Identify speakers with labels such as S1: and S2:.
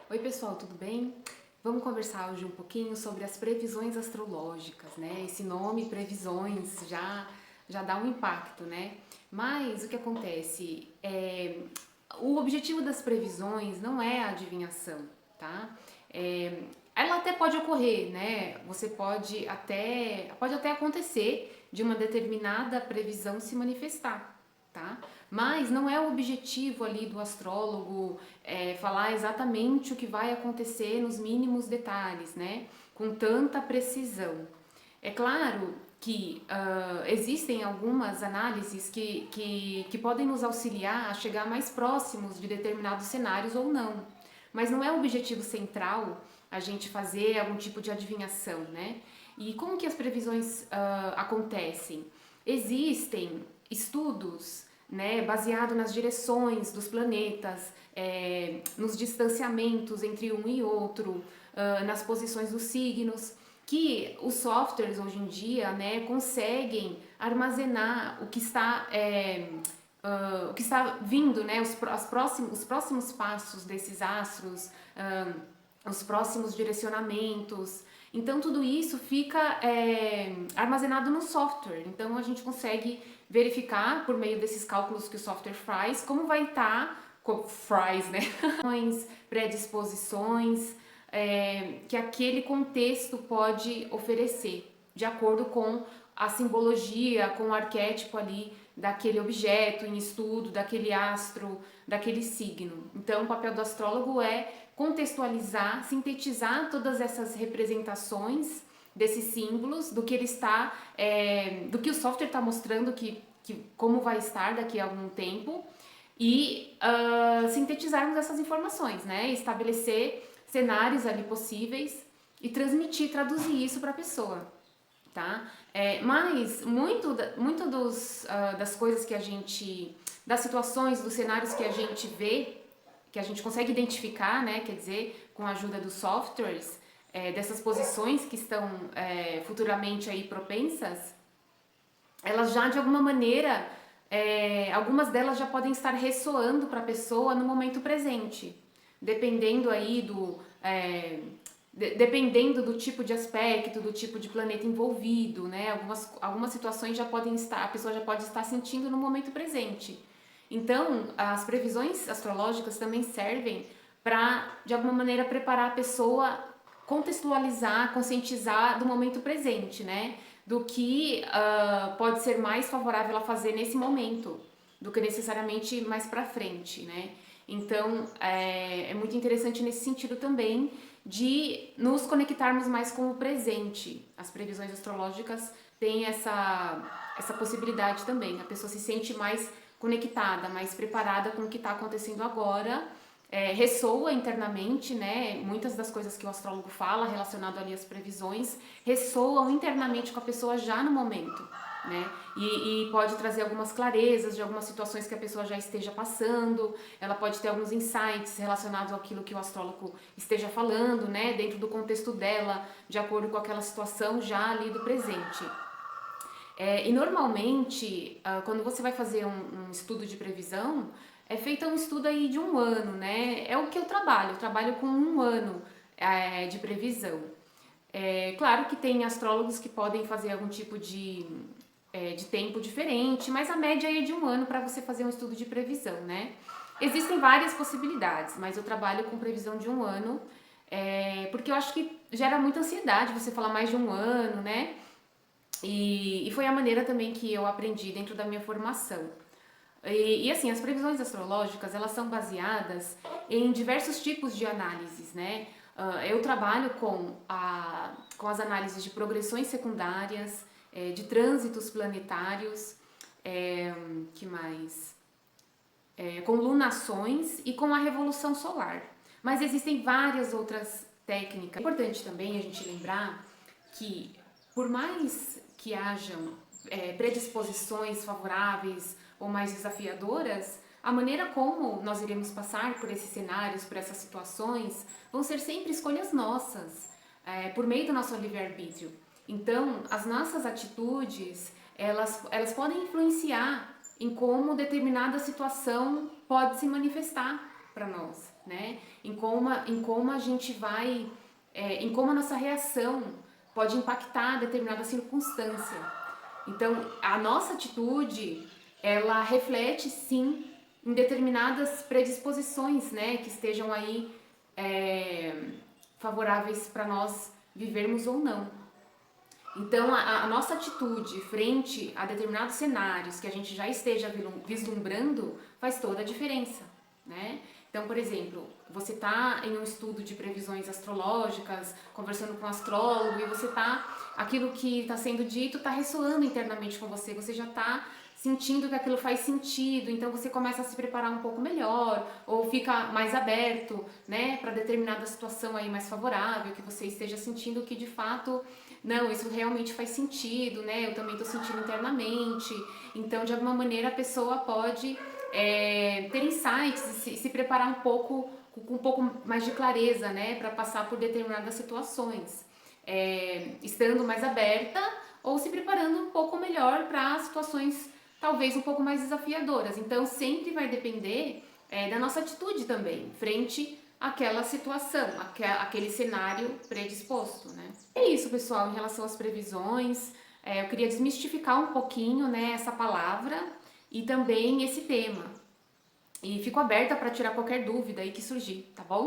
S1: Oi pessoal, tudo bem? Vamos conversar hoje um pouquinho sobre as previsões astrológicas, né? Esse nome previsões já dá um impacto, né? Mas o que acontece o objetivo das previsões não é a adivinhação, tá? Ela até pode ocorrer, né? Você pode até acontecer de uma determinada previsão se manifestar, tá? Mas não é o objetivo ali do astrólogo falar exatamente o que vai acontecer nos mínimos detalhes, né? Com tanta precisão. É claro que existem algumas análises que podem nos auxiliar a chegar mais próximos de determinados cenários ou não. Mas não é o objetivo central a gente fazer algum tipo de adivinhação, né? E como que as previsões acontecem? Existem estudos, né, baseado nas direções dos planetas, nos distanciamentos entre um e outro, nas posições dos signos, que os softwares hoje em dia, né, conseguem armazenar o que está vindo, né, os próximos passos desses astros, os próximos direcionamentos. Então tudo isso fica armazenado no software. Então a gente consegue verificar por meio desses cálculos que o software faz como vai estar, né? Predisposições que aquele contexto pode oferecer, de acordo com a simbologia, com o arquétipo ali daquele objeto em estudo, daquele astro, daquele signo. Então, o papel do astrólogo é contextualizar, sintetizar todas essas representações desses símbolos, do que ele está, do que o software está mostrando como vai estar daqui a algum tempo e sintetizarmos essas informações, né? Estabelecer cenários ali possíveis e transmitir, traduzir isso para a pessoa, tá? Mas muito das coisas que a gente, das situações, dos cenários que a gente vê, que a gente consegue identificar, né? Quer dizer, com a ajuda dos softwares, dessas posições que estão futuramente aí propensas, elas já de alguma maneira, algumas delas já podem estar ressoando para a pessoa no momento presente, dependendo aí dependendo do tipo de aspecto, do tipo de planeta envolvido, né? Algumas situações a pessoa já pode estar sentindo no momento presente. Então, as previsões astrológicas também servem para, de alguma maneira, preparar a pessoa, contextualizar, conscientizar do momento presente, né? Do que pode ser mais favorável a fazer nesse momento, do que necessariamente mais para frente, né? Então, é muito interessante nesse sentido também de nos conectarmos mais com o presente. As previsões astrológicas têm essa possibilidade também. A pessoa se sente mais conectada, mais preparada com o que está acontecendo agora, ressoa internamente, né? Muitas das coisas que o astrólogo fala relacionado ali às previsões ressoam internamente com a pessoa já no momento, né? E pode trazer algumas clarezas de algumas situações que a pessoa já esteja passando, ela pode ter alguns insights relacionados àquilo que o astrólogo esteja falando, né? Dentro do contexto dela, de acordo com aquela situação já ali do presente. E normalmente, quando você vai fazer um estudo de previsão, é feito um estudo aí de um ano, né? É o que eu trabalho com um ano de previsão. Claro que tem astrólogos que podem fazer algum tipo de tempo diferente, mas a média é de um ano para você fazer um estudo de previsão, né? Existem várias possibilidades, mas eu trabalho com previsão de um ano, porque eu acho que gera muita ansiedade você falar mais de um ano, né? E foi a maneira também que eu aprendi dentro da minha formação. E assim, as previsões astrológicas, elas são baseadas em diversos tipos de análises, né? Eu trabalho com as análises de progressões secundárias, de trânsitos planetários, que mais? Com lunações e com a revolução solar. Mas existem várias outras técnicas. É importante também a gente lembrar que, por mais que hajam predisposições favoráveis ou mais desafiadoras, a maneira como nós iremos passar por esses cenários, por essas situações, vão ser sempre escolhas nossas, por meio do nosso livre-arbítrio. Então, as nossas atitudes, elas podem influenciar em como determinada situação pode se manifestar para nós. né? Em como a gente vai, em como a nossa reação pode impactar determinada circunstância. Então, a nossa atitude, ela reflete sim em determinadas predisposições, né, que estejam aí favoráveis para nós vivermos ou não. Então, a nossa atitude frente a determinados cenários que a gente já esteja vislumbrando faz toda a diferença, né? Então, por exemplo, você está em um estudo de previsões astrológicas, conversando com um astrólogo, e você aquilo que está sendo dito está ressoando internamente com você já está sentindo que aquilo faz sentido, então você começa a se preparar um pouco melhor, ou fica mais aberto, né, para determinada situação aí mais favorável, que você esteja sentindo que de fato, não, isso realmente faz sentido, né, eu também estou sentindo internamente, então de alguma maneira a pessoa pode ter insights e se preparar um pouco, com um pouco mais de clareza, né, para passar por determinadas situações, estando mais aberta ou se preparando um pouco melhor para situações talvez um pouco mais desafiadoras. Então sempre vai depender da nossa atitude também, frente àquela situação, aquele cenário predisposto, né? É isso, pessoal, em relação às previsões. Eu queria desmistificar um pouquinho, né, essa palavra e também esse tema. E fico aberta para tirar qualquer dúvida aí que surgir, tá bom?